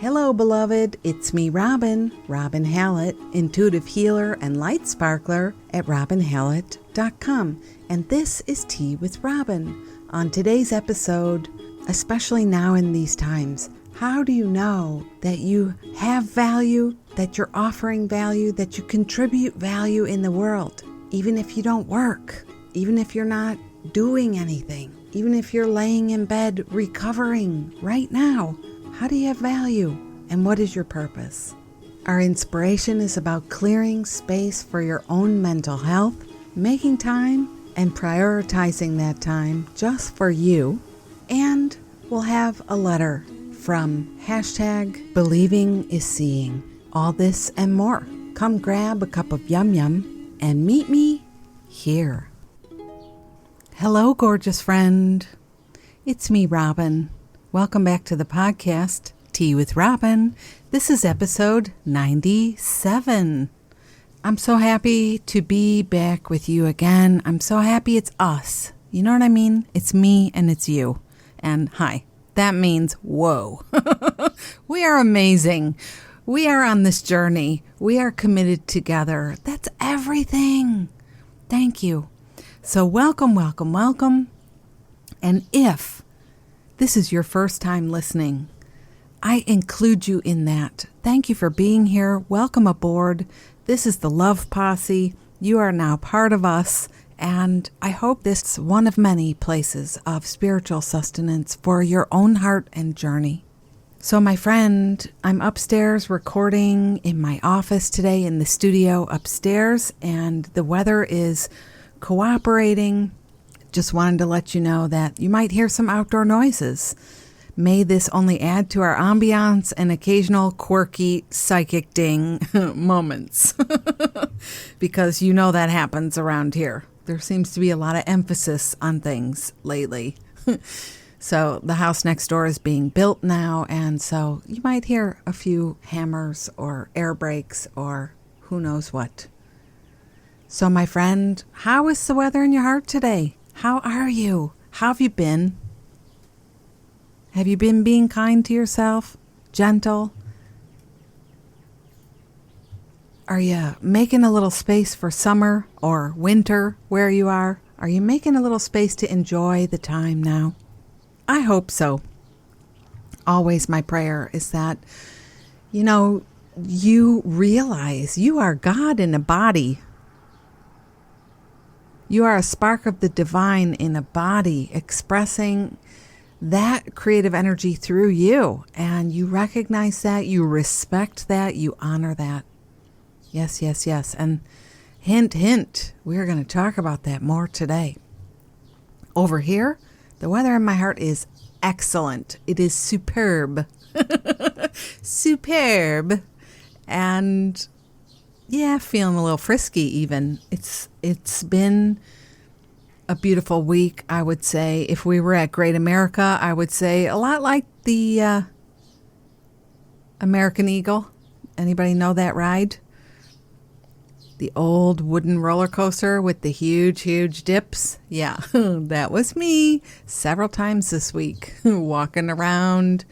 Hello, beloved. It's me, Robin Hallett, intuitive healer and light sparkler at robinhallett.com. And this is Tea with Robin. On today's episode, especially now in these times, how do you know that you have value, that you're offering value, that you contribute value in the world, even if you don't work, even if you're not doing anything, even if you're laying in bed recovering right now? How do you have value, and what is your purpose? Our inspiration is about clearing space for your own mental health, making time and prioritizing that time just for you, and we'll have a letter from #BelievingIsSeeing. All this and more. Come grab a cup of yum yum and meet me here. Hello, gorgeous friend. It's me, Robin. Welcome back to the podcast, Tea with Robin. This is episode 97. I'm so happy to be back with you again. I'm so happy it's us. You know what I mean? It's me and it's you. And hi, that means whoa. We are amazing. We are on this journey. We are committed together. That's everything. Thank you. So welcome, welcome, welcome. And if this is your first time listening, I include you in that. Thank you for being here. Welcome aboard. This is the Love Posse. You are now part of us, and I hope this is one of many places of spiritual sustenance for your own heart and journey. So my friend, I'm upstairs recording in my office today, in the studio upstairs, and the weather is cooperating. Just wanted to let you know that you might hear some outdoor noises. May this only add to our ambiance and occasional quirky psychic ding moments. Because you know that happens around here. There seems to be a lot of emphasis on things lately. So the house next door is being built now, and so you might hear a few hammers or air brakes or who knows what. So my friend, how is the weather in your heart today? How are you? How have you been? Have you been being kind to yourself? Gentle? Are you making a little space for summer or winter where you are? Are you making a little space to enjoy the time now? I hope so. Always my prayer is that, you realize you are God in a body. You are a spark of the divine in a body, expressing that creative energy through you. And you recognize that, you respect that, you honor that. Yes, yes, yes. And hint, hint, we're going to talk about that more today. Over here, the weather in my heart is excellent. It is superb. Superb. And yeah, feeling a little frisky even. It's been a beautiful week, I would say. If we were at Great America, I would say a lot like the American Eagle. Anybody know that ride? The old wooden roller coaster with the huge, huge dips. Yeah, that was me several times this week. Walking around,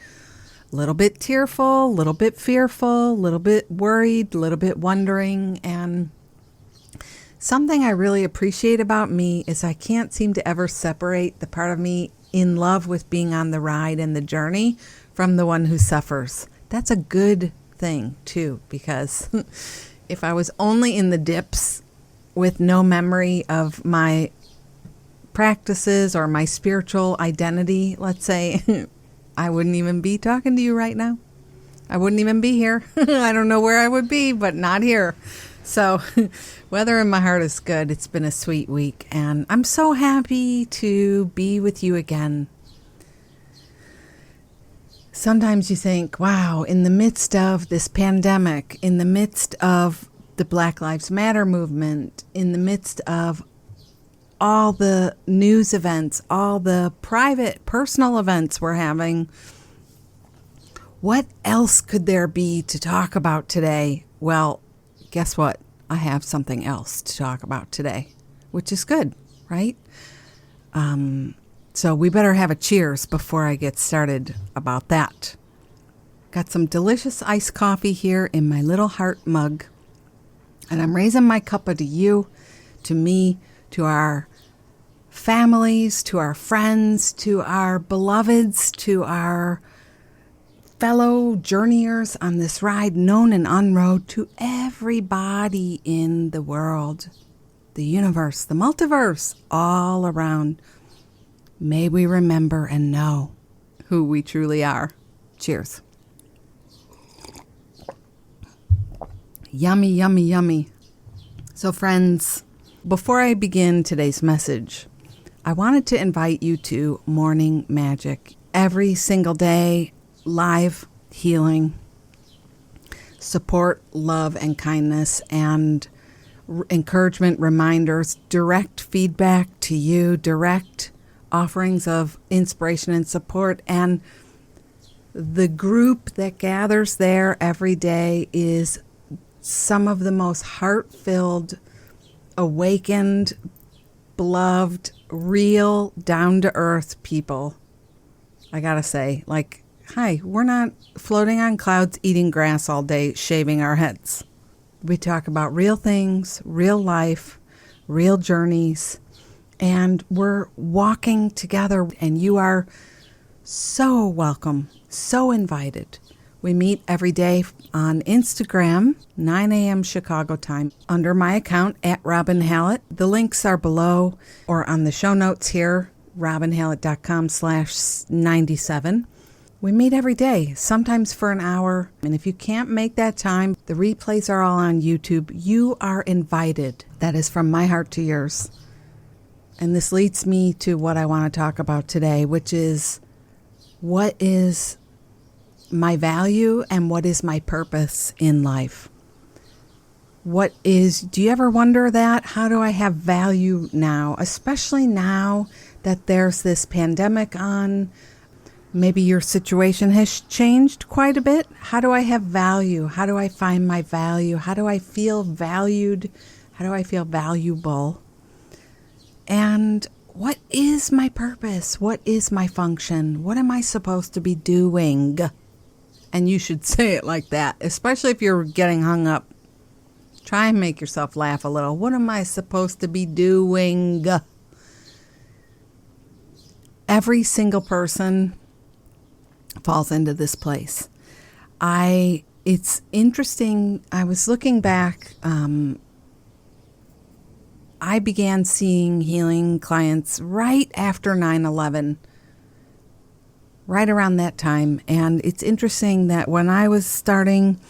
a little bit tearful, a little bit fearful, a little bit worried, a little bit wondering. And something I really appreciate about me is I can't seem to ever separate the part of me in love with being on the ride and the journey from the one who suffers. That's a good thing, too, because if I was only in the dips with no memory of my practices or my spiritual identity, let's say, I wouldn't even be talking to you right now. I wouldn't even be here. I don't know where I would be, but not here. So weather in my heart is good. It's been a sweet week, and I'm so happy to be with you again. Sometimes you think, wow, in the midst of this pandemic, in the midst of the Black Lives Matter movement, in the midst of all the news events, all the private, personal events we're having, what else could there be to talk about today? Well, guess what? I have something else to talk about today, which is good, right? So we better have a cheers before I get started about that. Got some delicious iced coffee here in my little heart mug. And I'm raising my cuppa to you, to me, to our families, to our friends, to our beloveds, to our fellow journeyers on this ride, known and unroad, to everybody in the world, the universe, the multiverse, all around. May we remember and know who we truly are. Cheers. Yummy, yummy, yummy. So friends, before I begin today's message, I wanted to invite you to Morning Magic. Every single day, live healing, support, love, and kindness, and encouragement, reminders, direct feedback to you, direct offerings of inspiration and support. And the group that gathers there every day is some of the most heart-filled, awakened, beloved, real, down-to-earth people. I gotta say, like, hi, we're not floating on clouds, eating grass all day, shaving our heads. We talk about real things, real life, real journeys, and we're walking together, and you are so welcome, so invited. We meet every day on Instagram, 9 a.m. Chicago time, under my account at Robin Hallett. The links are below or on the show notes here, robinhallett.com/97. We meet every day, sometimes for an hour. And if you can't make that time, the replays are all on YouTube. You are invited. That is from my heart to yours. And this leads me to what I want to talk about today, which is what is my value and what is my purpose in life? Do you ever wonder that? How do I have value now? Especially now that there's this pandemic on. Maybe your situation has changed quite a bit. How do I have value? How do I find my value? How do I feel valued? How do I feel valuable? And what is my purpose? What is my function? What am I supposed to be doing? And you should say it like that, especially if you're getting hung up. Try and make yourself laugh a little. What am I supposed to be doing? Every single person falls into this place. It's interesting. I was looking back. I began seeing healing clients right after 9/11. Right around that time. And it's interesting that when I was starting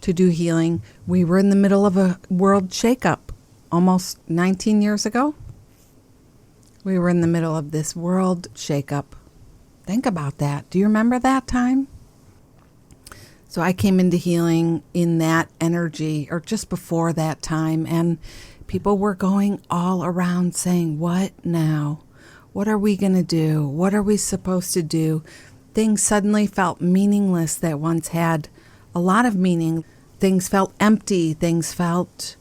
to do healing, we were in the middle of a world shakeup almost 19 years ago. We were in the middle of this world shakeup. Think about that. Do you remember that time? So I came into healing in that energy, or just before that time, and people were going all around saying, what now? What are we going to do? What are we supposed to do? Things suddenly felt meaningless that once had a lot of meaning. Things felt empty. Things felt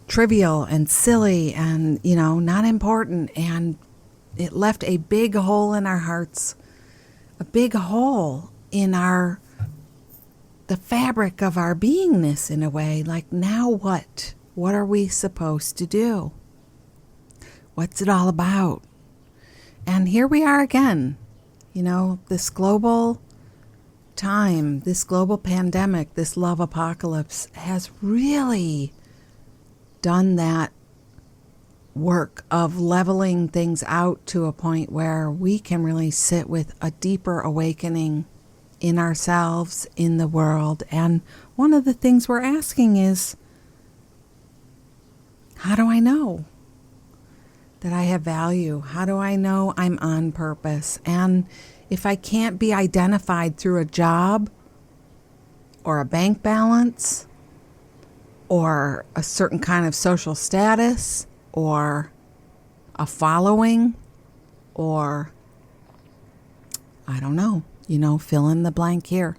trivial and silly and, not important. And it left a big hole in our hearts, a big hole in the fabric of our beingness in a way. Like, now what? What are we supposed to do? What's it all about? And here we are again, this global time, this global pandemic, this love apocalypse has really done that work of leveling things out to a point where we can really sit with a deeper awakening in ourselves, in the world. And one of the things we're asking is, how do I know that I have value? How do I know I'm on purpose? And if I can't be identified through a job or a bank balance or a certain kind of social status or a following or, I don't know, fill in the blank here.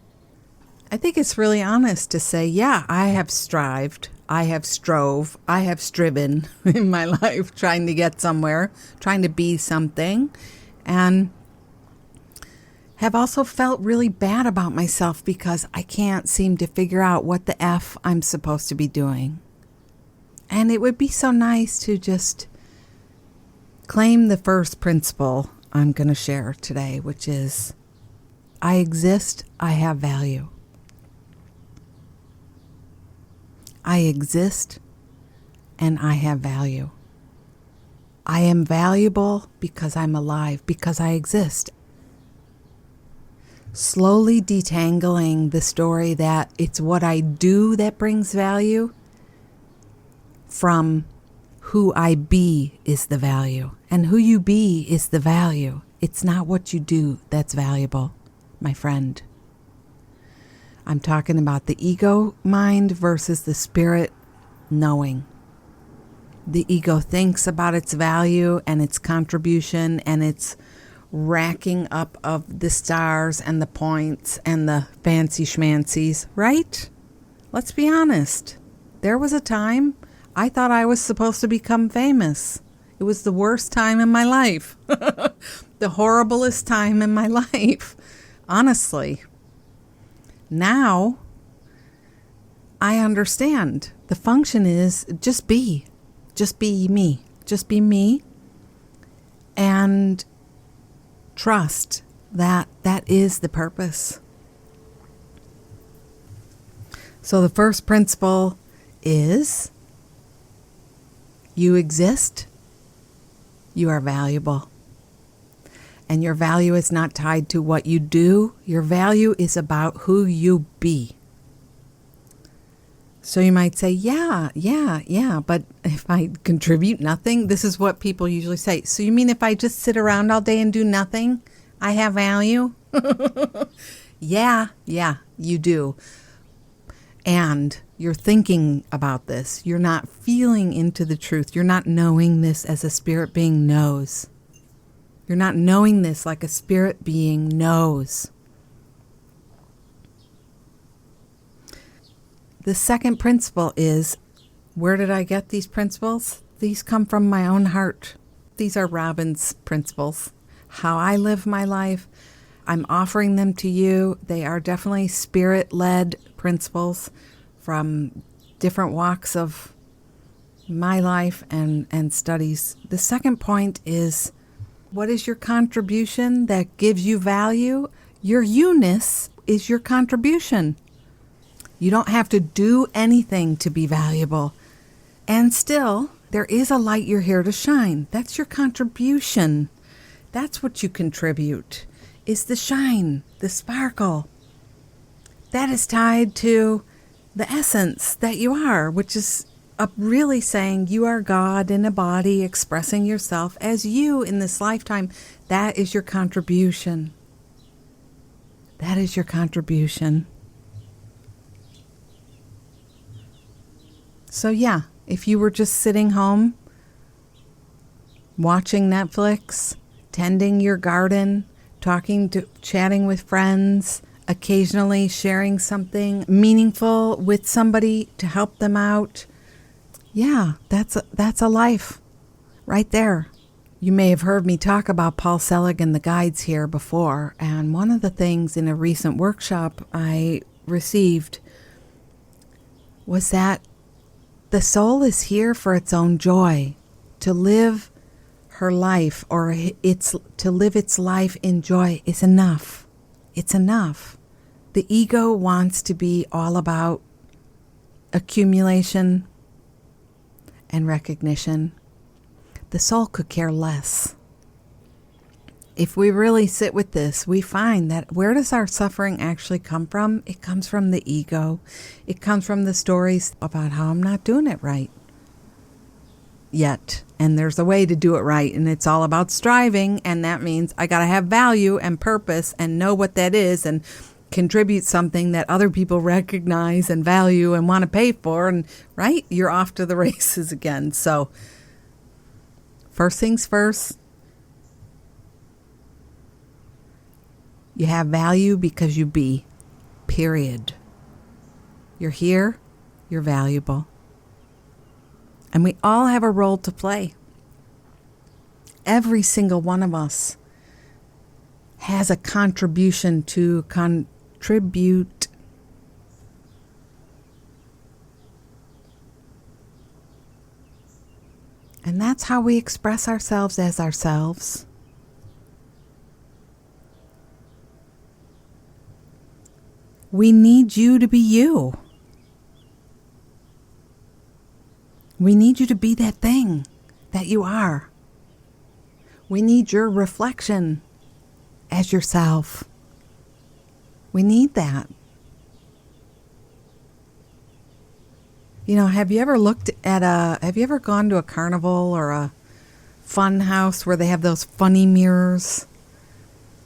I think it's really honest to say, yeah, I have strived, I have strove, I have striven in my life trying to get somewhere, trying to be something, and have also felt really bad about myself because I can't seem to figure out what the F I'm supposed to be doing. And it would be so nice to just claim the first principle I'm going to share today, which is, I exist, I have value. I exist and I have value. I am valuable because I'm alive, because I exist. Slowly detangling the story that it's what I do that brings value from who I be is the value. And who you be is the value. It's not what you do that's valuable, my friend. I'm talking about the ego mind versus the spirit knowing. The ego thinks about its value and its contribution and its racking up of the stars and the points and the fancy schmancies, right? Let's be honest. There was a time I thought I was supposed to become famous. It was the worst time in my life. The horriblest time in my life. Honestly. Now, I understand. The function is just be. Just be me. Just be me. And trust that that is the purpose. So the first principle is you exist, you are valuable. And your value is not tied to what you do. Your value is about who you be. So you might say, yeah, but if I contribute nothing, this is what people usually say. So you mean if I just sit around all day and do nothing, I have value? Yeah, you do. And you're thinking about this. You're not feeling into the truth. You're not knowing this as a spirit being knows. You're not knowing this like a spirit being knows. The second principle is, where did I get these principles? These come from my own heart. These are Robin's principles. How I live my life. I'm offering them to you. They are definitely spirit-led principles from different walks of my life and studies. The second point is, what is your contribution that gives you value? Your you-ness is your contribution. You don't have to do anything to be valuable. And still, there is a light you're here to shine. That's your contribution. That's what you contribute, is the shine, the sparkle. That is tied to the essence that you are, which is really saying you are God in a body, expressing yourself as you in this lifetime. That is your contribution. That is your contribution. So yeah, if you were just sitting home, watching Netflix, tending your garden, chatting with friends, occasionally sharing something meaningful with somebody to help them out, yeah, that's a life right there. You may have heard me talk about Paul Selig and the guides here before, and one of the things in a recent workshop I received was that the soul is here for its own joy, to live her life to live its life in joy is enough. It's enough. The ego wants to be all about accumulation and recognition. The soul could care less. If we really sit with this, we find that where does our suffering actually come from? It comes from the ego. It comes from the stories about how I'm not doing it right yet. And there's a way to do it right. And it's all about striving. And that means I got to have value and purpose and know what that is and contribute something that other people recognize and value and want to pay for. And right, you're off to the races again. So first things first, you have value because you be, period. You're here, you're valuable. And we all have a role to play. Every single one of us has a contribution to contribute. And that's how we express ourselves as ourselves. We need you to be you. We need you to be that thing that you are. We need your reflection as yourself. We need that. You know, have you ever gone to a carnival or a fun house where they have those funny mirrors?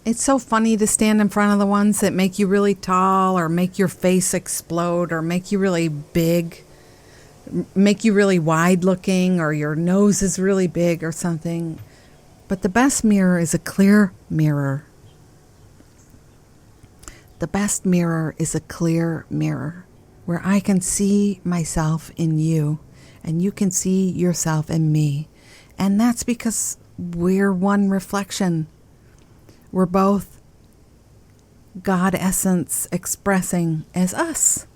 It's so funny to stand in front of the ones that make you really tall or make your face explode or make you really big, make you really wide looking, or your nose is really big or something. But the best mirror is a clear mirror. The best mirror is a clear mirror where I can see myself in you and you can see yourself in me. And that's because we're one reflection. We're both God essence expressing as us.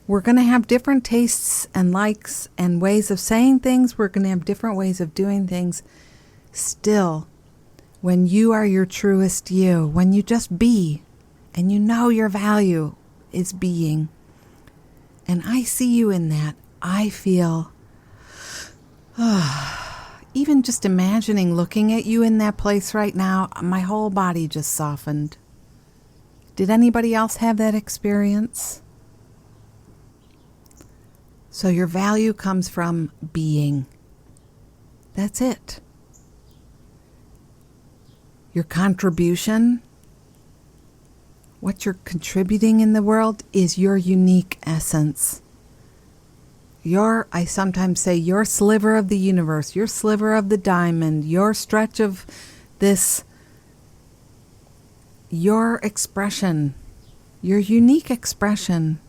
We're going to have different tastes and likes and ways of saying things. We're going to have different ways of doing things. Still, when you are your truest you, when you just be, and you know your value is being, and I see you in that, I feel, even just imagining looking at you in that place right now, my whole body just softened. Did anybody else have that experience? So your value comes from being. That's it. Your contribution, what you're contributing in the world, is your unique essence. I sometimes say, your sliver of the universe, your sliver of the diamond, your stretch of this, your expression, your unique expression.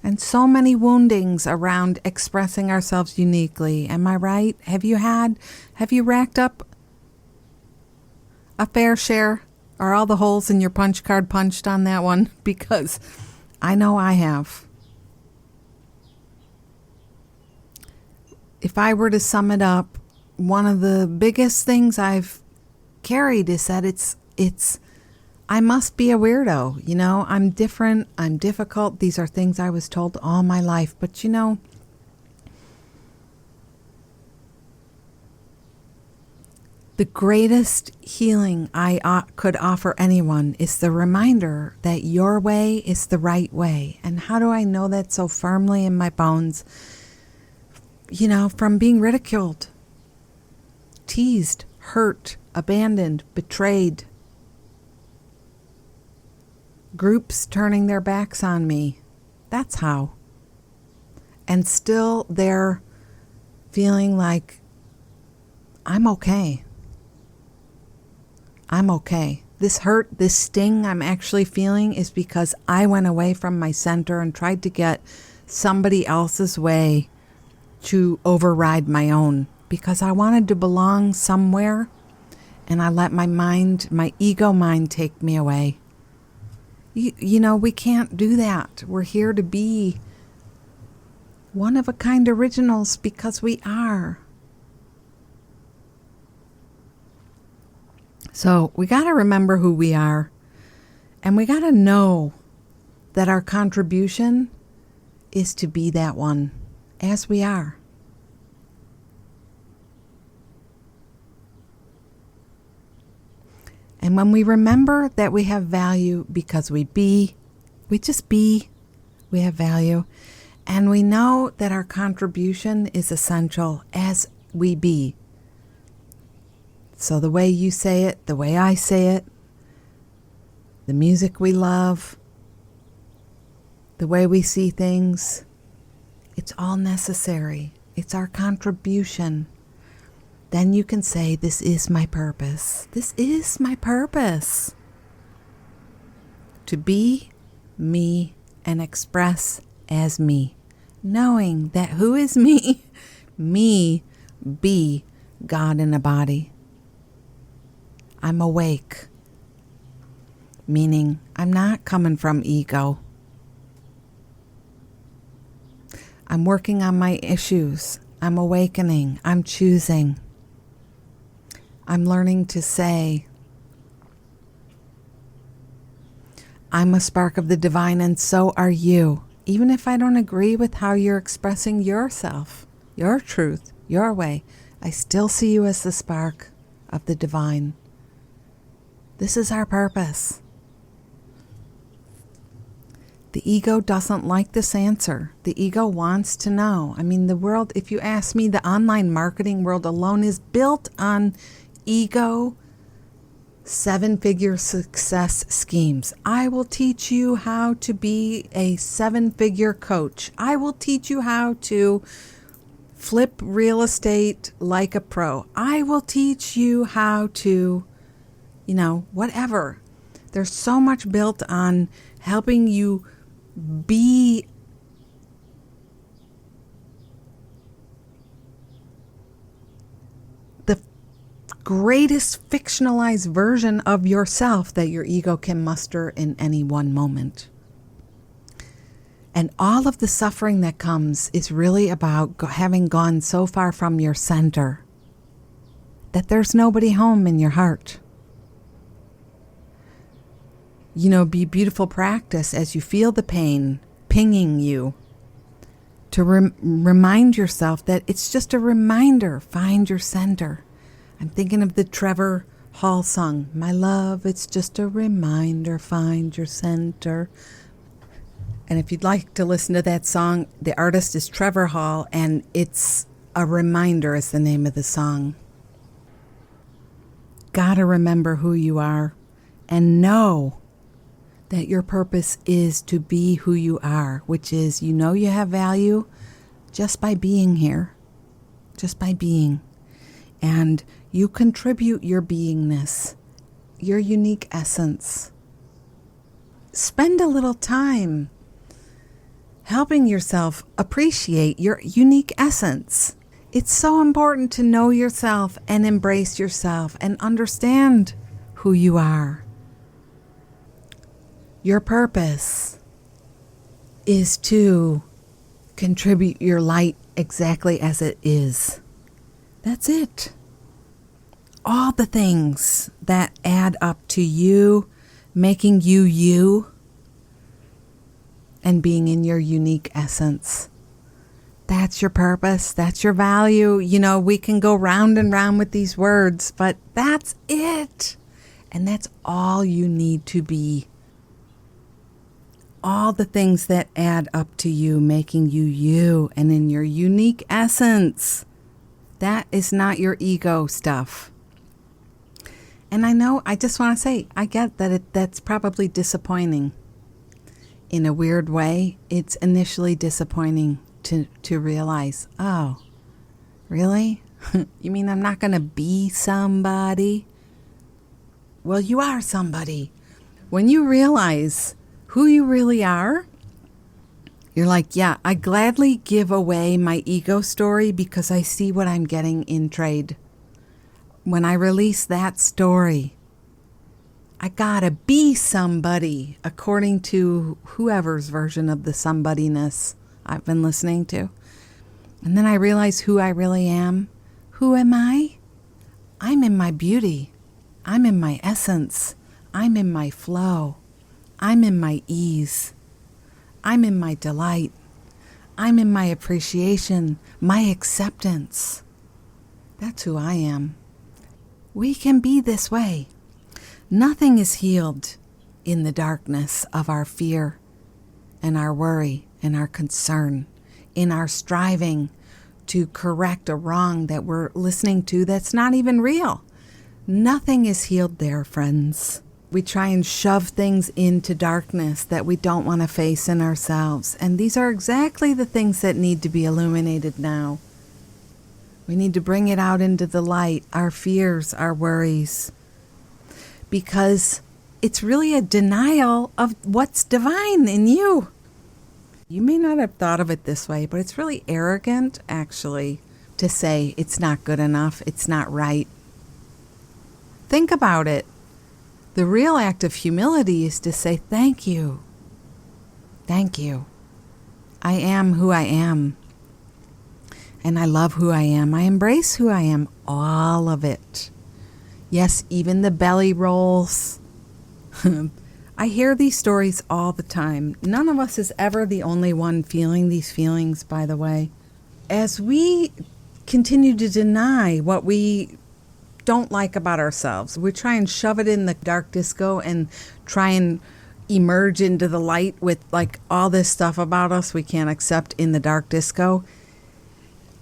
And so many woundings around expressing ourselves uniquely. Am I right? Have you racked up a fair share? Are all the holes in your punch card punched on that one? Because I know I have. If I were to sum it up, one of the biggest things I've carried is that I must be a weirdo. You know, I'm different, I'm difficult. These are things I was told all my life. But you know, the greatest healing I could offer anyone is the reminder that your way is the right way. And how do I know that so firmly in my bones? You know, from being ridiculed, teased, hurt, abandoned, betrayed. Groups turning their backs on me. That's how. And still they're feeling like, I'm okay. I'm okay. This hurt, this sting I'm actually feeling is because I went away from my center and tried to get somebody else's way to override my own, because I wanted to belong somewhere, and I let my ego mind take me away. You know, we can't do that. We're here to be one-of-a-kind originals because we are. So we got to remember who we are, and we got to know that our contribution is to be that one as we are. And when we remember that we have value because we just be, we have value, and we know that our contribution is essential as we be. So the way you say it, the way I say it, the music we love, the way we see things, it's all necessary. It's our contribution. Then you can say, this is my purpose. This is my purpose. To be me and express as me. Knowing that who is me? Me be God in a body. I'm awake. Meaning, I'm not coming from ego. I'm working on my issues. I'm awakening. I'm choosing. I'm learning to say, I'm a spark of the divine and so are you. Even if I don't agree with how you're expressing yourself, your truth, your way, I still see you as the spark of the divine. This is our purpose. The ego doesn't like this answer. The ego wants to know. I mean, the world, if you ask me, the online marketing world alone is built on ego, 7-figure success schemes. I will teach you how to be a 7-figure coach. I will teach you how to flip real estate like a pro. I will teach you how to, whatever. There's so much built on helping you be the greatest fictionalized version of yourself that your ego can muster in any one moment. And all of the suffering that comes is really about having gone so far from your center that there's nobody home in your heart. Be beautiful practice as you feel the pain pinging you to remind yourself that it's just a reminder. Find your center. I'm thinking of the Trevor Hall song, My love, it's just a reminder, find your center. And if you'd like to listen to that song, the artist is Trevor Hall, and it's A Reminder is the name of the song. Gotta remember who you are and know that your purpose is to be who you are, which is, you have value just by being here, just by being. And you contribute your beingness, your unique essence. Spend a little time helping yourself appreciate your unique essence. It's so important to know yourself and embrace yourself and understand who you are. Your purpose is to contribute your light exactly as it is. That's it. All the things that add up to you, making you you, and being in your unique essence. That's your purpose. That's your value. We can go round and round with these words, but that's it. And that's all you need to be. All the things that add up to you, making you you and in your unique essence. That is not your ego stuff. And I just want to say, I get that that's probably disappointing. In a weird way, it's initially disappointing to realize, oh, really? You mean I'm not going to be somebody? Well, you are somebody. When you realize who you really are, you're like, yeah, I gladly give away my ego story because I see what I'm getting in trade. When I release that story, I gotta be somebody according to whoever's version of the somebodyness I've been listening to. And then I realize who I really am. Who am I? I'm in my beauty. I'm in my essence. I'm in my flow. I'm in my ease. I'm in my delight. I'm in my appreciation, my acceptance. That's who I am. We can be this way. Nothing is healed in the darkness of our fear and our worry and our concern, in our striving to correct a wrong that we're listening to that's not even real. Nothing is healed there, friends. We try and shove things into darkness that we don't want to face in ourselves. And these are exactly the things that need to be illuminated now. We need to bring it out into the light, our fears, our worries, because it's really a denial of what's divine in you. You may not have thought of it this way, but it's really arrogant, actually, to say it's not good enough, it's not right. think about it. The real act of humility is to say, thank you. Thank you. I am who I am. And I love who I am. I embrace who I am. All of it. Yes, even the belly rolls. I hear these stories all the time. None of us is ever the only one feeling these feelings, by the way. As we continue to deny what we don't like about ourselves, we try and shove it in the dark disco and try and emerge into the light with like all this stuff about us we can't accept in the dark disco.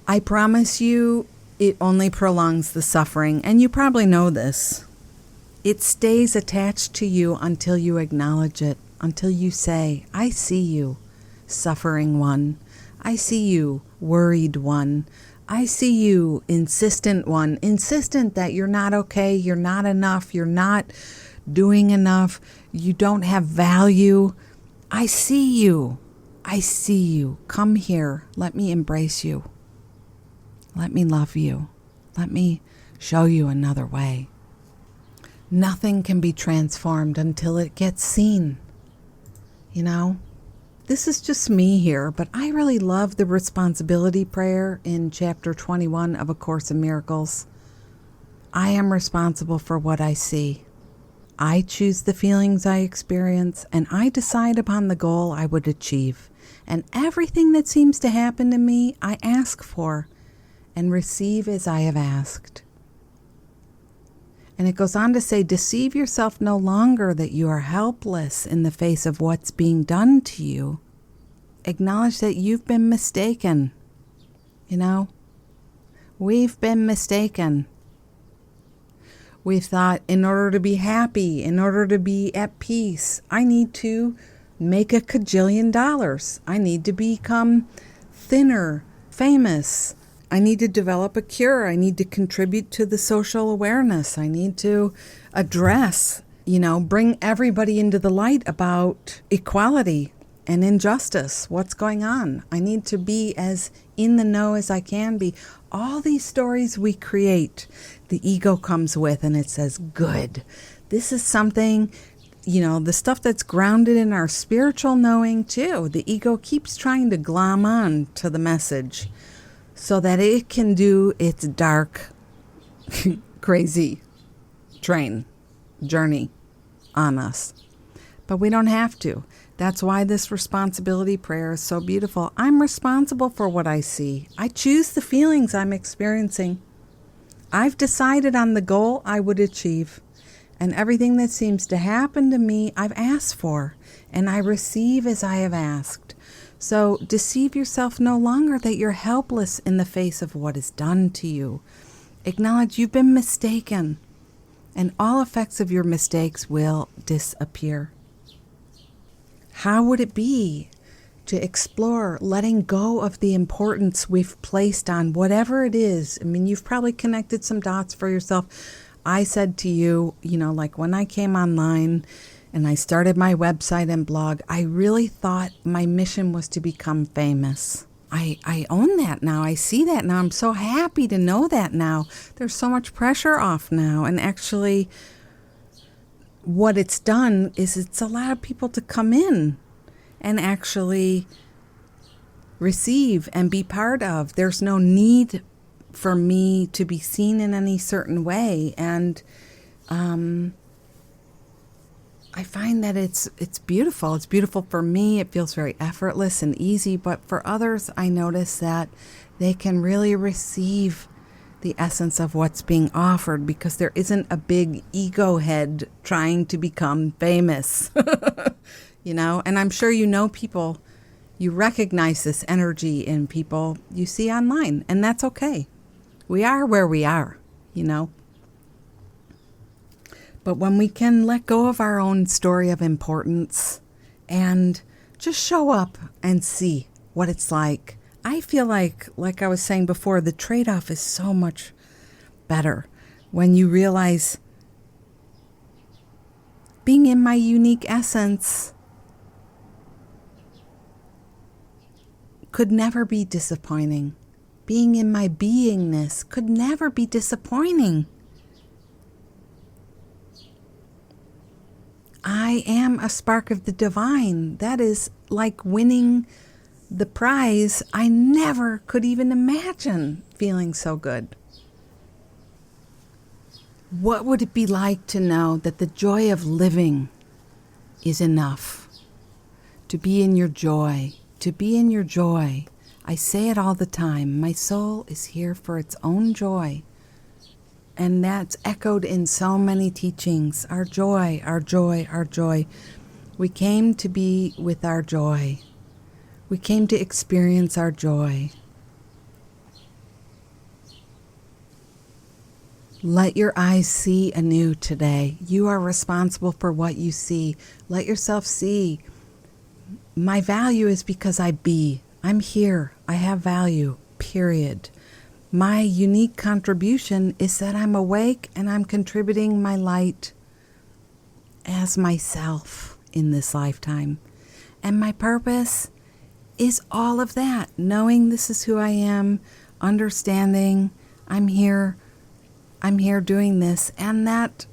I promise you, it only prolongs the suffering, and you probably know this. It stays attached to you until you acknowledge it, until you say, I see you, suffering one. I see you, worried one. I see you, insistent one, insistent that you're not okay, you're not enough, you're not doing enough, you don't have value. I see you. I see you. Come here. Let me embrace you. Let me love you. Let me show you another way. Nothing can be transformed until it gets seen. You know? This is just me here, but I really love the responsibility prayer in chapter 21 of A Course in Miracles. I am responsible for what I see. I choose the feelings I experience, and I decide upon the goal I would achieve. And everything that seems to happen to me, I ask for and receive as I have asked. And it goes on to say, deceive yourself no longer that you are helpless in the face of what's being done to you. Acknowledge that you've been mistaken. You know, we've been mistaken. We've thought, in order to be happy, in order to be at peace, I need to make $1 kajillion. I need to become thinner, famous. I need to develop a cure. I need to contribute to the social awareness. I need to address, bring everybody into the light about equality and injustice. What's going on? I need to be as in the know as I can be. All these stories we create, the ego comes with, and it says, good. This is something, the stuff that's grounded in our spiritual knowing too. The ego keeps trying to glom on to the message so that it can do its dark, crazy journey on us. But we don't have to. That's why this responsibility prayer is so beautiful. I'm responsible for what I see. I choose the feelings I'm experiencing. I've decided on the goal I would achieve. And everything that seems to happen to me, I've asked for. And I receive as I have asked. So deceive yourself no longer that you're helpless in the face of what is done to you. Acknowledge you've been mistaken. And all effects of your mistakes will disappear. How would it be to explore letting go of the importance we've placed on whatever it is? I mean, you've probably connected some dots for yourself. I said to you, like when I came online and I started my website and blog, I really thought my mission was to become famous. I own that now. I see that now. I'm so happy to know that now. There's so much pressure off now. And actually, what it's done is it's allowed people to come in and actually receive and be part of. There's no need for me to be seen in any certain way. And I find that it's beautiful. It's beautiful for me. It feels very effortless and easy. But for others, I notice that they can really receive the essence of what's being offered because there isn't a big ego head trying to become famous, and I'm sure people, you recognize this energy in people you see online, and that's okay. We are where we are, But when we can let go of our own story of importance and just show up and see what it's like, I feel like I was saying before, the trade-off is so much better when you realize being in my unique essence could never be disappointing. Being in my beingness could never be disappointing. I am a spark of the divine. That is like winning the prize. I never could even imagine feeling so good. What would it be like to know that the joy of living is enough? To be in your joy, to be in your joy. I say it all the time. My soul is here for its own joy. And that's echoed in so many teachings. Our joy, our joy, our joy. We came to be with our joy. We came to experience our joy. Let your eyes see anew today. You are responsible for what you see. Let yourself see. My value is because I be. I'm here. I have value, period. My unique contribution is that I'm awake and I'm contributing my light as myself in this lifetime. And my purpose is all of that. Knowing this is who I am, understanding I'm here doing this, and that,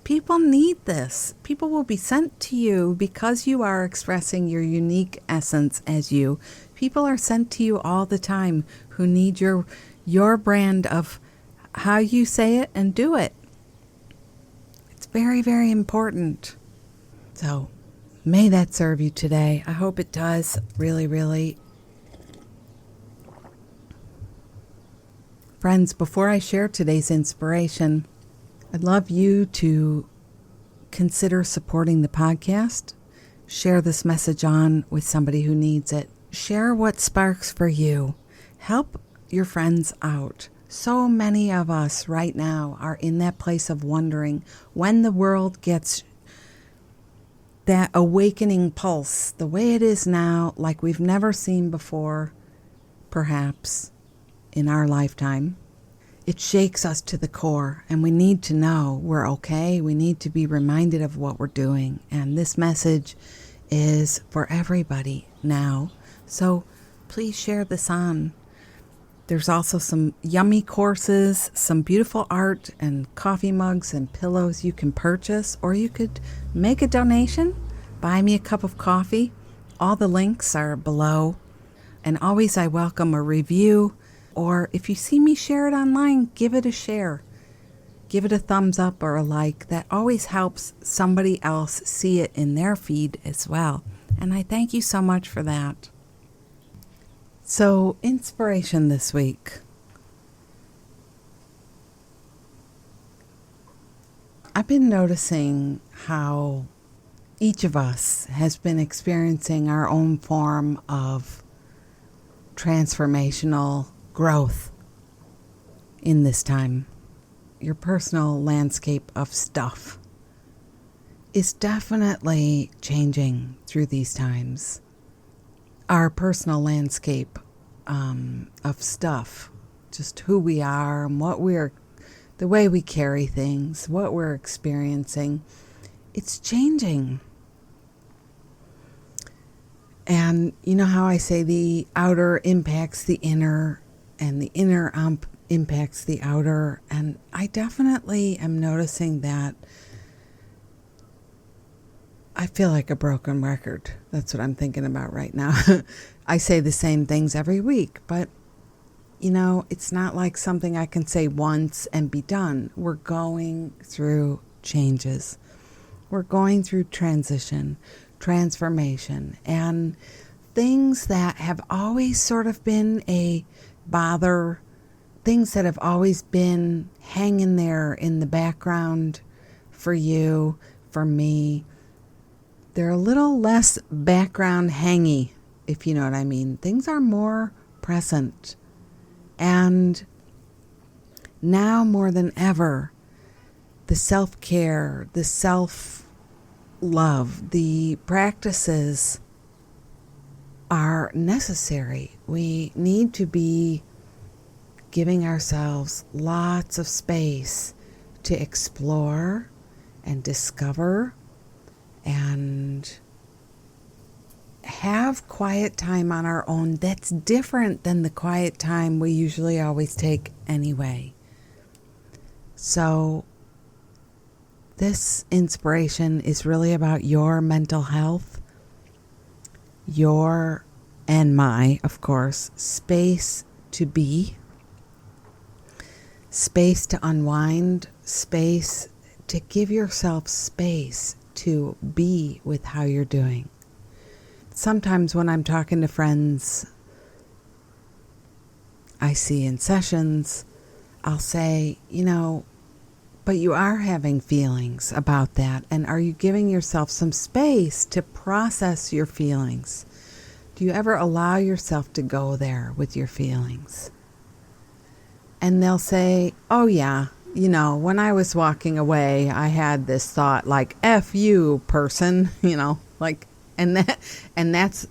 people need this. People will be sent to you because you are expressing your unique essence as you. People are sent to you all the time who need your brand of how you say it and do it. It's very, very important. So may that serve you today. I hope it does. Really, really. Friends, before I share today's inspiration, I'd love you to consider supporting the podcast. Share this message on with somebody who needs it. Share what sparks for you. Help your friends out. So many of us right now are in that place of wondering when the world gets that awakening pulse, the way it is now, like we've never seen before, perhaps, in our lifetime. It shakes us to the core, and we need to know we're okay. We need to be reminded of what we're doing. And this message is for everybody now. So please share this on. There's also some yummy courses, some beautiful art and coffee mugs and pillows you can purchase, or you could make a donation, buy me a cup of coffee. All the links are below. And always I welcome a review, or if you see me share it online, give it a share. Give it a thumbs up or a like. That always helps somebody else see it in their feed as well. And I thank you so much for that. So, inspiration this week. I've been noticing how each of us has been experiencing our own form of transformational growth in this time. Your personal landscape of stuff is definitely changing through these times. Our personal landscape of stuff, just who we are and the way we carry things, what we're experiencing, it's changing. And you know how I say the outer impacts the inner and the inner impacts the outer, and I definitely am noticing that. I feel like a broken record. That's what I'm thinking about right now. I say the same things every week, but it's not like something I can say once and be done. We're going through changes. We're going through transition, transformation, and things that have always sort of been a bother, things that have always been hanging there in the background for you, for me. They're a little less background hangy, if you know what I mean. Things are more present. And now more than ever, the self-care, the self-love, the practices are necessary. We need to be giving ourselves lots of space to explore and discover and have quiet time on our own that's different than the quiet time we usually always take anyway. So This inspiration is really about your mental health, your and my, of course, space to be, space to unwind, space to give yourself space to be with how you're doing. Sometimes when I'm talking to friends I see in sessions, I'll say, but you are having feelings about that. And are you giving yourself some space to process your feelings? Do you ever allow yourself to go there with your feelings? And they'll say, oh yeah, when I was walking away, I had this thought like, F you, person, and that's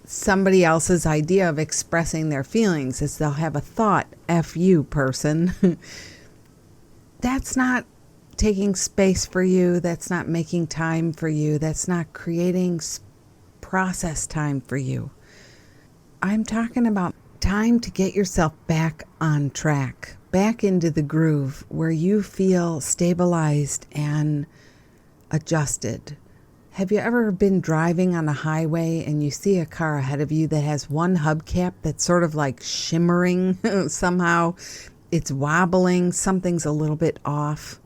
somebody else's idea of expressing their feelings is they'll have a thought, F you, person. That's not taking space for you. That's not making time for you. That's not creating process time for you. I'm talking about time to get yourself back on track, back into the groove where you feel stabilized and adjusted. Have you ever been driving on a highway and you see a car ahead of you that has one hubcap that's sort of like shimmering somehow? It's wobbling. Something's a little bit off.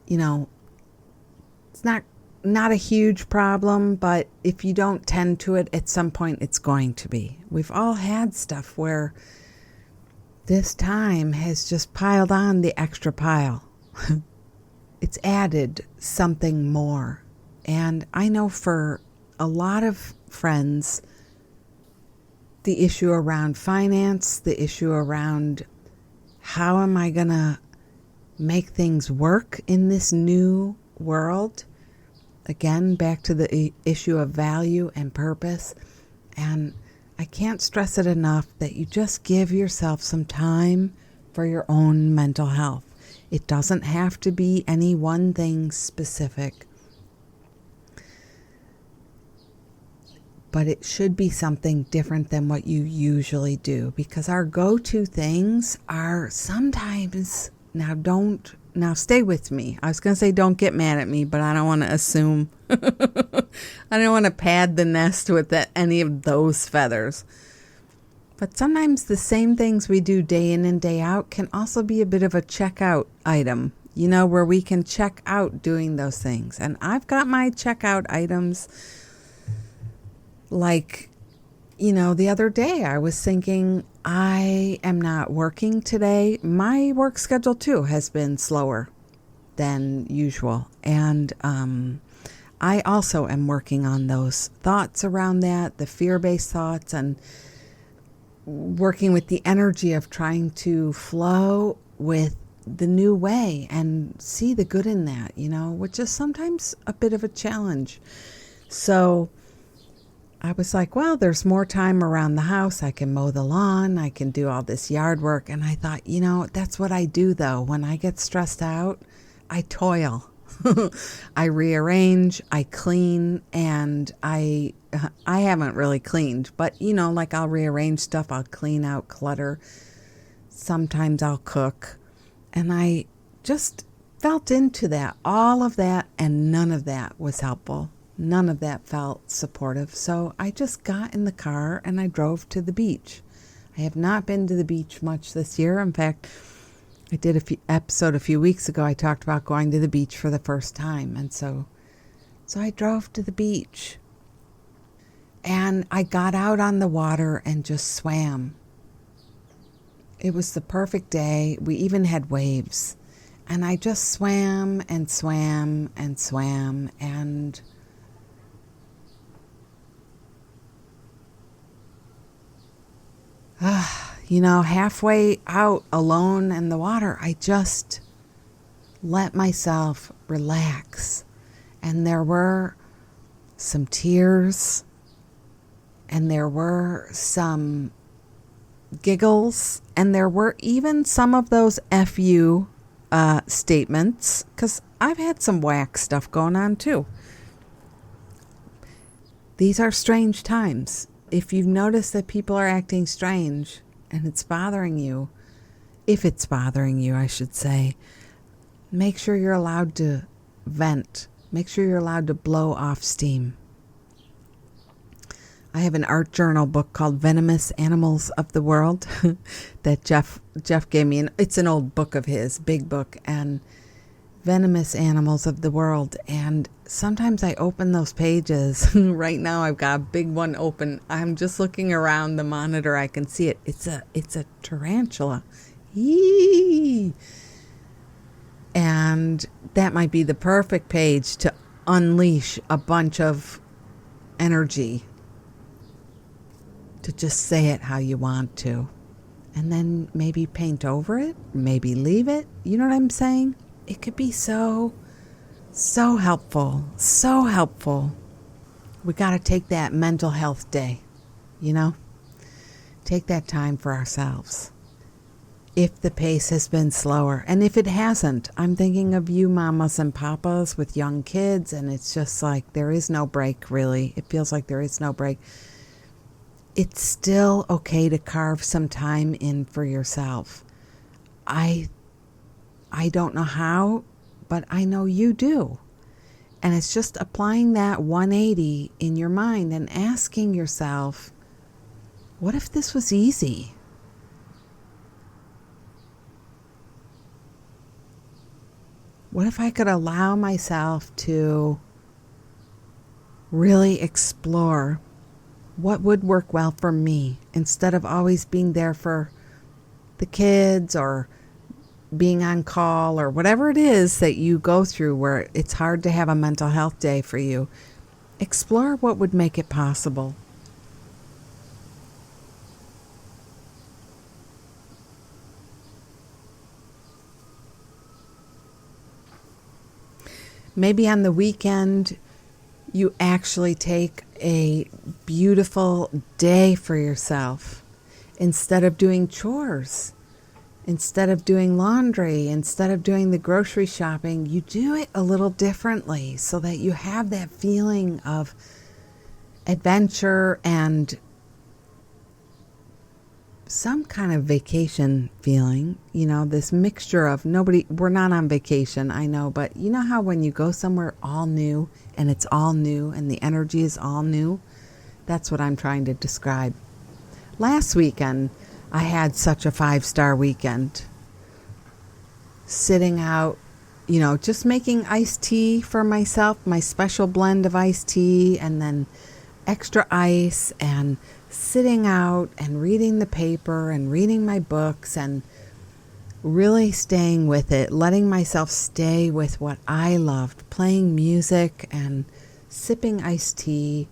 It's not a huge problem, but if you don't tend to it, at some point it's going to be. We've all had stuff where this time has just piled on the extra pile. It's added something more. And I know for a lot of friends, the issue around finance, the issue around how am I going to make things work in this new world? Again, back to the issue of value and purpose. And I can't stress it enough that you just give yourself some time for your own mental health. It doesn't have to be any one thing specific, but it should be something different than what you usually do, because our go-to things are sometimes, now stay with me. I was going to say don't get mad at me, but I don't want to assume. I don't want to pad the nest with any of those feathers. But sometimes the same things we do day in and day out can also be a bit of a checkout item, where we can check out doing those things. And I've got my checkout items like, the other day I was thinking I am not working today. My work schedule too has been slower than usual. And I also am working on those thoughts around that, the fear-based thoughts, and working with the energy of trying to flow with the new way and see the good in that, which is sometimes a bit of a challenge. So I was like, well, there's more time around the house. I can mow the lawn. I can do all this yard work. And I thought, that's what I do though. When I get stressed out, I toil. I rearrange, I clean, and I haven't really cleaned, but like I'll rearrange stuff, I'll clean out clutter. Sometimes I'll cook, and I just felt into that, all of that, and none of that was helpful. None of that felt supportive. So I just got in the car and I drove to the beach. I have not been to the beach much this year. In fact, I did episode a few weeks ago. I talked about going to the beach for the first time. And so I drove to the beach and I got out on the water and just swam. It was the perfect day. We even had waves. And I just swam and swam and swam. And halfway out alone in the water, I just let myself relax. And there were some tears, and there were some giggles, and there were even some of those F you statements, because I've had some whack stuff going on too. These are strange times. If you've noticed that people are acting strange and it's bothering you, if it's bothering you, I should say, Make sure you're allowed to vent. Make sure you're allowed to blow off steam. I have an art journal book called Venomous Animals of the World that Jeff gave me. And it's an old book of his, big book, and Venomous Animals of the World. And sometimes I open those pages. Right now I've got a big one open. I'm just looking around the monitor. I can see it. It's a tarantula. Yee! And that might be the perfect page to unleash a bunch of energy, to just say it how you want to. And then maybe paint over it, maybe leave it. You know what I'm saying? It could be so helpful, so helpful. We got to take that mental health day, take that time for ourselves. If the pace has been slower, and if it hasn't, I'm thinking of you mamas and papas with young kids, and it's just like there is no break, really. It feels like there is no break. It's still okay to carve some time in for yourself. I don't know how, but I know you do. And it's just applying that 180 in your mind and asking yourself, what if this was easy? What if I could allow myself to really explore what would work well for me, instead of always being there for the kids or being on call or whatever it is that you go through where it's hard to have a mental health day for you. Explore what would make it possible. Maybe on the weekend, you actually take a beautiful day for yourself. Instead of doing chores, instead of doing laundry, instead of doing the grocery shopping, you do it a little differently so that you have that feeling of adventure and some kind of vacation feeling, this mixture of we're not on vacation, I know, but you know how when you go somewhere all new and it's all new and the energy is all new? That's what I'm trying to describe. Last weekend, I had such a 5-star weekend. Sitting out, just making iced tea for myself, my special blend of iced tea, and then extra ice, and sitting out and reading the paper and reading my books and really staying with it, letting myself stay with what I loved, playing music and sipping iced tea.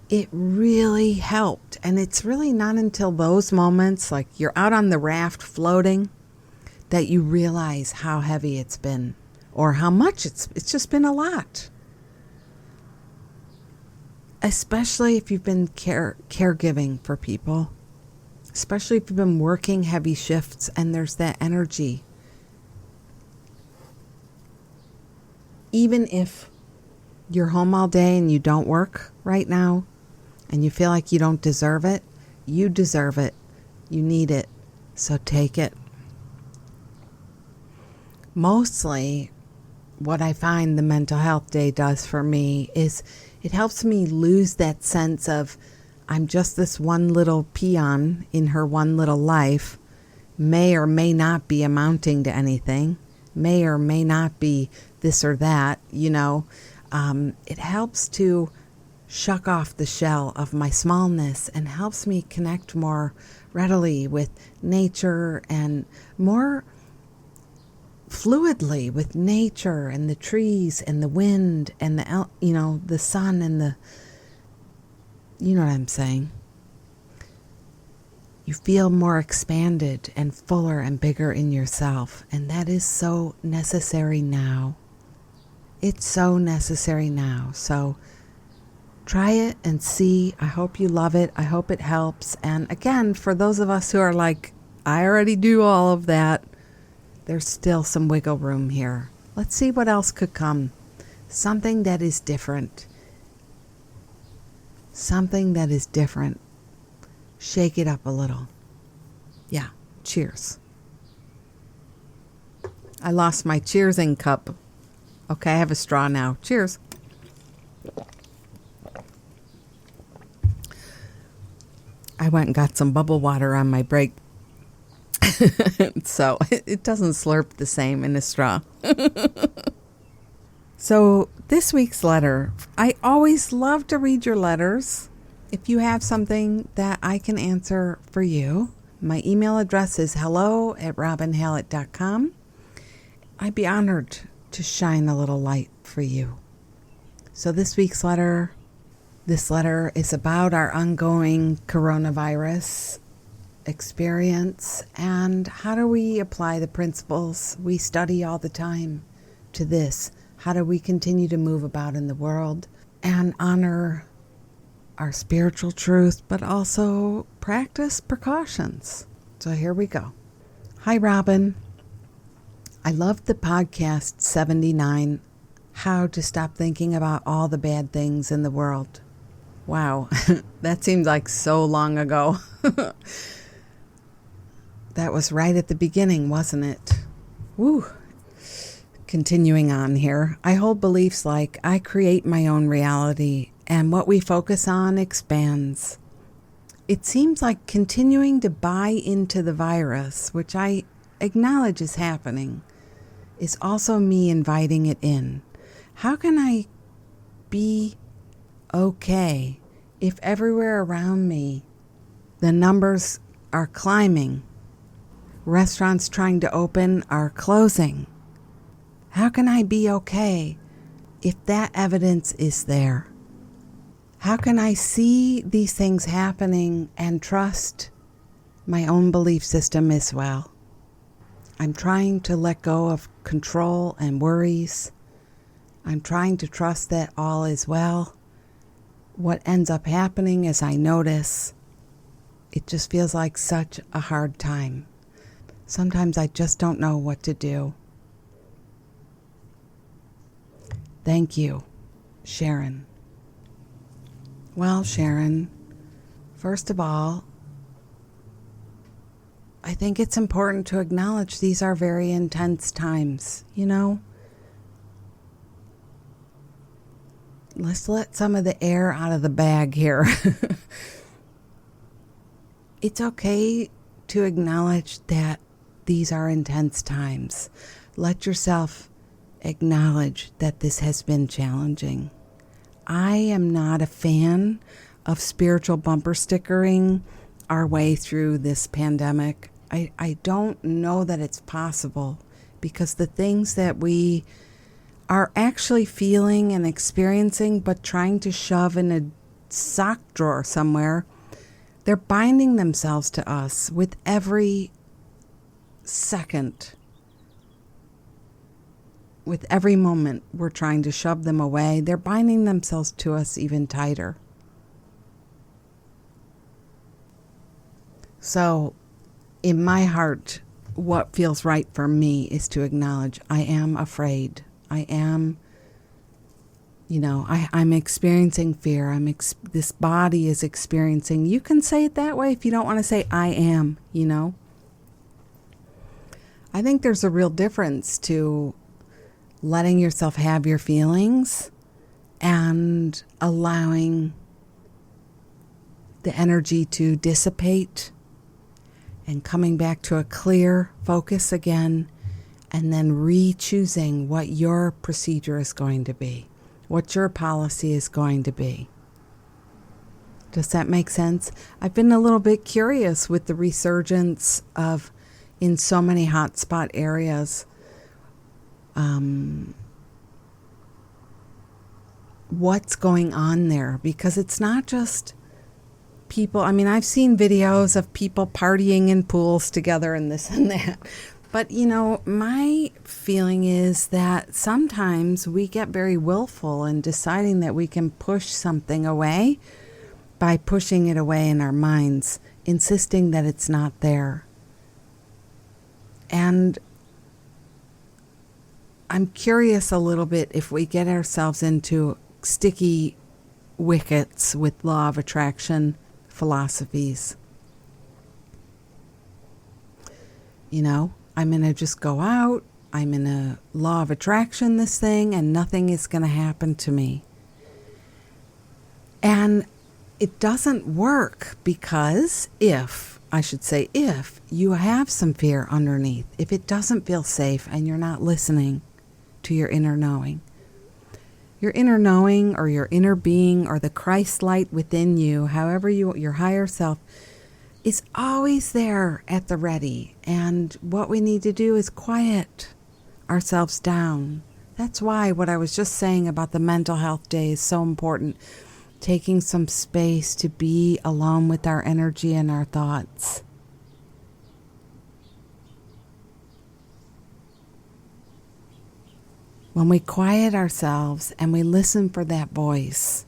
It really helped. And it's really not until those moments, like you're out on the raft floating, that you realize how heavy it's been or how much it's just been a lot. Especially if you've been caregiving for people, especially if you've been working heavy shifts and there's that energy. Even if you're home all day and you don't work right now and you feel like you don't deserve it, you deserve it. You need it. So take it. Mostly what I find the mental health day does for me is it helps me lose that sense of I'm just this one little peon in her one little life, may or may not be amounting to anything, may or may not be this or that, It helps to shuck off the shell of my smallness and helps me connect more readily with nature and more fluidly with nature and the trees and the wind and the sun and the, you know what I'm saying? You feel more expanded and fuller and bigger in yourself. And that is so necessary now. It's so necessary now. So try it and see. I hope you love it. I hope it helps. And again, for those of us who are like, I already do all of that, there's still some wiggle room here. Let's see what else could come. Something that is different. Something that is different. Shake it up a little. Yeah, cheers. I lost my cheersing cup. Okay, I have a straw now. Cheers. I went and got some bubble water on my break. So it doesn't slurp the same in a straw. So this week's letter, I always love to read your letters. If you have something that I can answer for you, my email address is hello@robinhallett.com. I'd be honored to shine a little light for you. So this week's letter, this letter is about our ongoing coronavirus experience and how do we apply the principles we study all the time to this. How do we continue to move about in the world and honor our spiritual truth, but also practice precautions? So here we go. Hi, Robin. I loved the podcast 79, How to Stop Thinking About All the Bad Things in the World. Wow, that seems like so long ago. That was right at the beginning, wasn't it? Woo. Continuing on here, I hold beliefs like I create my own reality and what we focus on expands. It seems like continuing to buy into the virus, which I acknowledge is happening, is also me inviting it in. How can I be okay if everywhere around me the numbers are climbing? Restaurants trying to open are closing. How can I be okay if that evidence is there? How can I see these things happening and trust my own belief system as well? I'm trying to let go of control and worries. I'm trying to trust that all is well. What ends up happening is I notice it just feels like such a hard time. Sometimes I just don't know what to do. Thank you, Sharon. Well, Sharon, first of all, I think it's important to acknowledge these are very intense times, you know? Let's let some of the air out of the bag here. It's okay to acknowledge that these are intense times. Let yourself acknowledge that this has been challenging. I am not a fan of spiritual bumper stickering our way through this pandemic. I don't know that it's possible because the things that we are actually feeling and experiencing but trying to shove in a sock drawer somewhere, they're binding themselves to us with every second. With every moment we're trying to shove them away, they're binding themselves to us even tighter. So, in my heart, what feels right for me is to acknowledge I am afraid. I am, I'm experiencing fear. This body is experiencing. You can say it that way if you don't want to say I am, I think there's a real difference to letting yourself have your feelings and allowing the energy to dissipate and coming back to a clear focus again, and then re-choosing what your procedure is going to be, what your policy is going to be. Does that make sense? I've been a little bit curious with the resurgence of, in so many hotspot areas, what's going on there, because it's not just people. I mean, I've seen videos of people partying in pools together and this and that. But, my feeling is that sometimes we get very willful in deciding that we can push something away by pushing it away in our minds, insisting that it's not there. And I'm curious a little bit if we get ourselves into sticky wickets with law of attraction philosophies. I'm going to just go out I'm in a law of attraction, this thing, and nothing is going to happen to me. And it doesn't work because if you have some fear underneath, if it doesn't feel safe and you're not listening to your inner knowing or your inner being or the Christ light within you, however your higher self is always there at the ready. And what we need to do is quiet ourselves down. That's why what I was just saying about the mental health day is so important. Taking some space to be alone with our energy and our thoughts. When we quiet ourselves and we listen for that voice,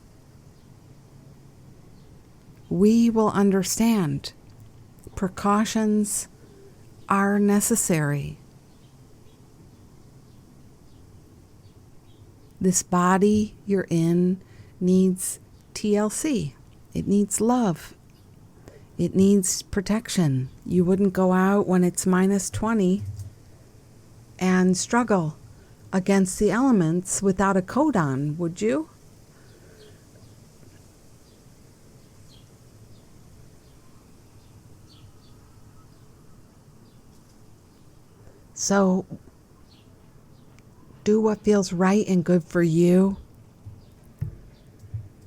we will understand precautions are necessary. This body you're in needs TLC. It needs love. It needs protection. You wouldn't go out when it's minus 20 and struggle against the elements without a coat on, would you? So, do what feels right and good for you.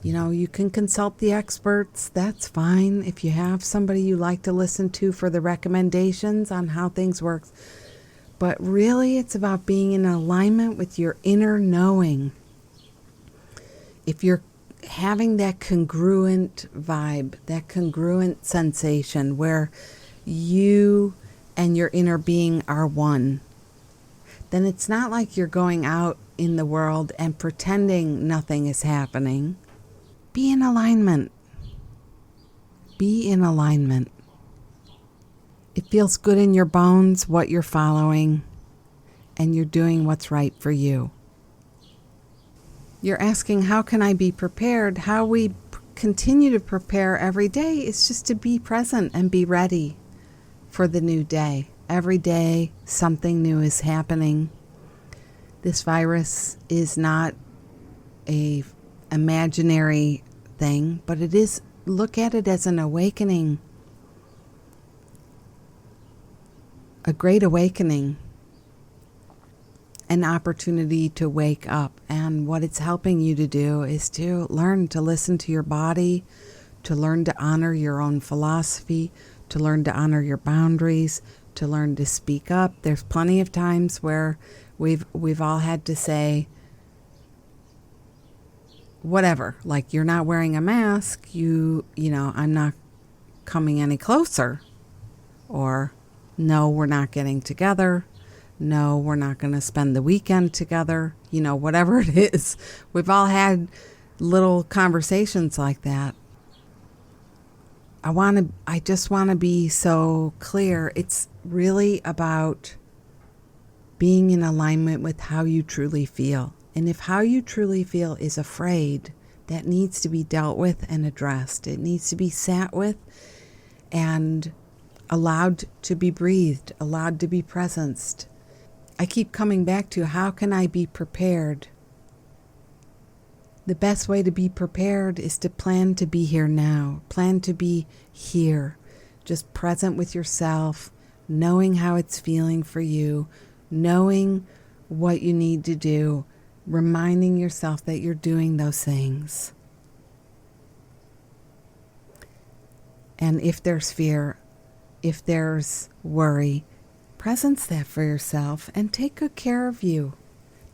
You can consult the experts. That's fine. If you have somebody you like to listen to for the recommendations on how things work. But really, it's about being in alignment with your inner knowing. If you're having that congruent vibe, that congruent sensation where you and your inner being are one, then it's not like you're going out in the world and pretending nothing is happening. Be in alignment. Be in alignment. It feels good in your bones what you're following, and you're doing what's right for you. You're asking, how can I be prepared? How we continue to prepare every day is just to be present and be ready for the new day. Every day, something new is happening. This virus is not a imaginary thing, but it is, look at it as an awakening. A great awakening. An opportunity to wake up. And what it's helping you to do is to learn to listen to your body, to learn to honor your own philosophy, to learn to honor your boundaries, to learn to speak up. There's plenty of times where we've all had to say, whatever, like, you're not wearing a mask, I'm not coming any closer. Or, no, we're not getting together. No, we're not going to spend the weekend together. Whatever it is. We've all had little conversations like that. I just want to be so clear. It's really about being in alignment with how you truly feel. And if how you truly feel is afraid, that needs to be dealt with and addressed. It needs to be sat with and allowed to be breathed, allowed to be presenced. I keep coming back to, how can I be prepared? The best way to be prepared is to plan to be here now. Plan to be here, just present with yourself, knowing how it's feeling for you, knowing what you need to do, reminding yourself that you're doing those things. And if there's fear, if there's worry, presence that for yourself and take good care of you.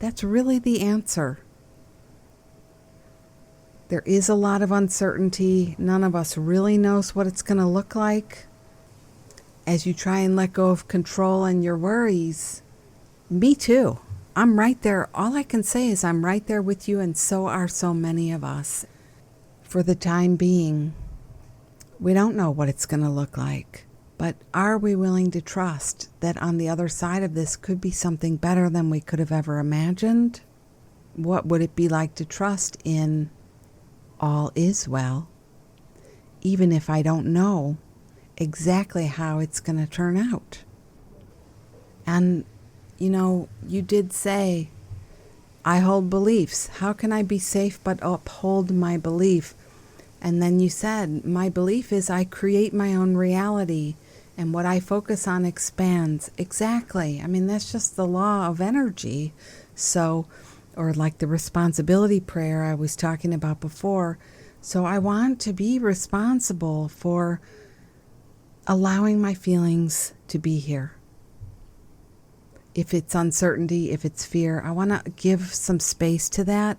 That's really the answer. There is a lot of uncertainty. None of us really knows what it's going to look like. As you try and let go of control and your worries, me too. I'm right there. All I can say is I'm right there with you, and so are so many of us. For the time being, we don't know what it's going to look like. But are we willing to trust that on the other side of this could be something better than we could have ever imagined? What would it be like to trust in all is well, even if I don't know exactly how it's going to turn out? And you did say, I hold beliefs. How can I be safe but uphold my belief? And then you said, my belief is I create my own reality, and what I focus on expands. Exactly. I mean, that's just the law of energy. So, or like the responsibility prayer I was talking about before. So I want to be responsible for allowing my feelings to be here. If it's uncertainty, if it's fear, I want to give some space to that,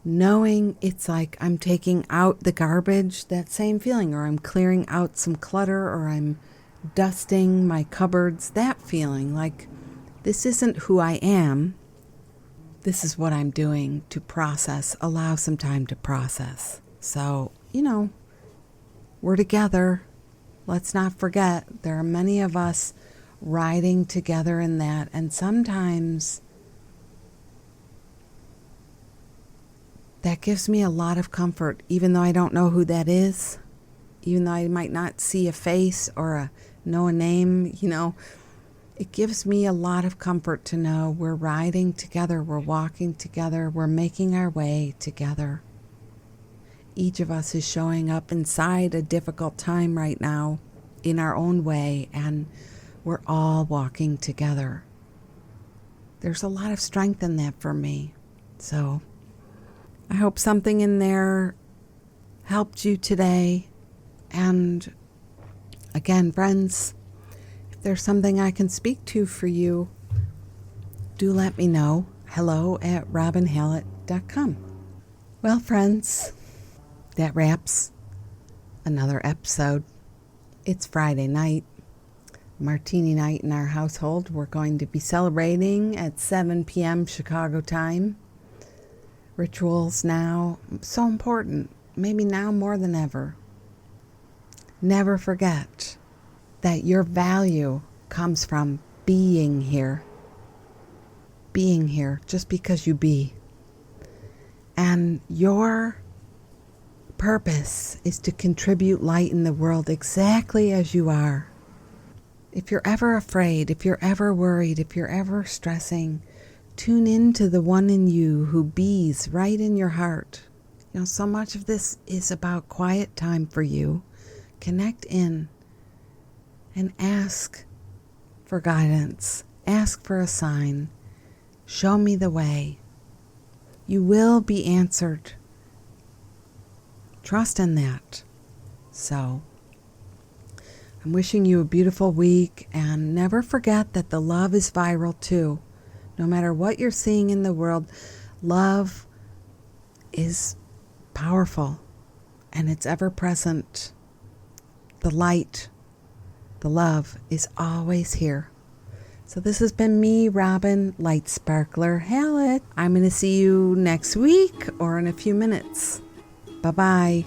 knowing it's like I'm taking out the garbage, that same feeling, or I'm clearing out some clutter, or I'm dusting my cupboards, that feeling like this isn't who I am. This is what I'm doing to process, allow some time to process. So, we're together. Let's not forget, there are many of us riding together in that. And sometimes that gives me a lot of comfort, even though I don't know who that is, even though I might not see a face or know a name, it gives me a lot of comfort to know we're riding together, we're walking together, we're making our way together. Each of us is showing up inside a difficult time right now in our own way, and we're all walking together. There's a lot of strength in that for me. So I hope something in there helped you today. And again, friends, if there's something I can speak to for you, do let me know. hello@robinhallett.com. Well, friends, that wraps another episode. It's Friday night, martini night in our household. We're going to be celebrating at 7 p.m. Chicago time. Rituals now, so important, maybe now more than ever. Never forget that your value comes from being here. Being here just because you be. And your purpose is to contribute light in the world exactly as you are. If you're ever afraid, if you're ever worried, if you're ever stressing, tune in to the one in you who bees right in your heart. So much of this is about quiet time for you. Connect in and ask for guidance. Ask for a sign. Show me the way. You will be answered. Trust in that. So, I'm wishing you a beautiful week, and never forget that the love is viral too. No matter what you're seeing in the world, love is powerful and it's ever present. The light, the love is always here. So this has been me, Robin Light Sparkler Hallett. I'm going to see you next week or in a few minutes. Bye-bye.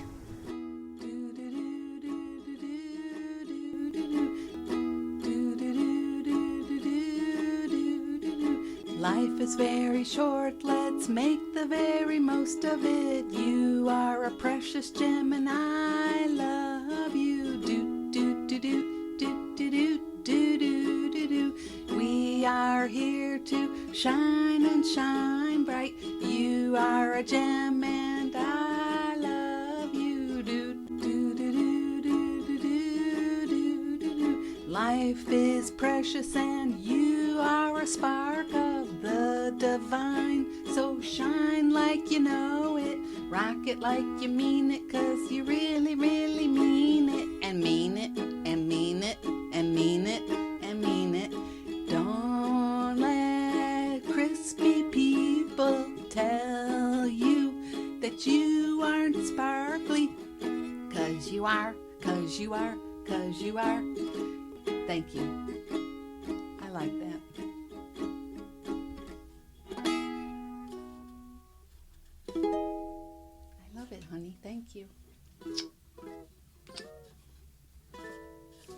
Life is very short, let's make the very most of it. You are a precious gem and I love you. Do do do do do do do do do do do. We are here to shine and shine bright. You are a gem and I love you. Do do do do do do do do do. Life is precious and you are a spark of the divine. So shine like you know it, rock it like you mean it, 'cause you really, really mean it, and mean it, and mean it, and mean it, and mean it. Don't let crispy people tell you that you aren't sparkly, 'cause you are, 'cause you are, 'cause you are. Thank you. I like that. I love it, honey. Thank you.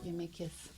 Give me a kiss.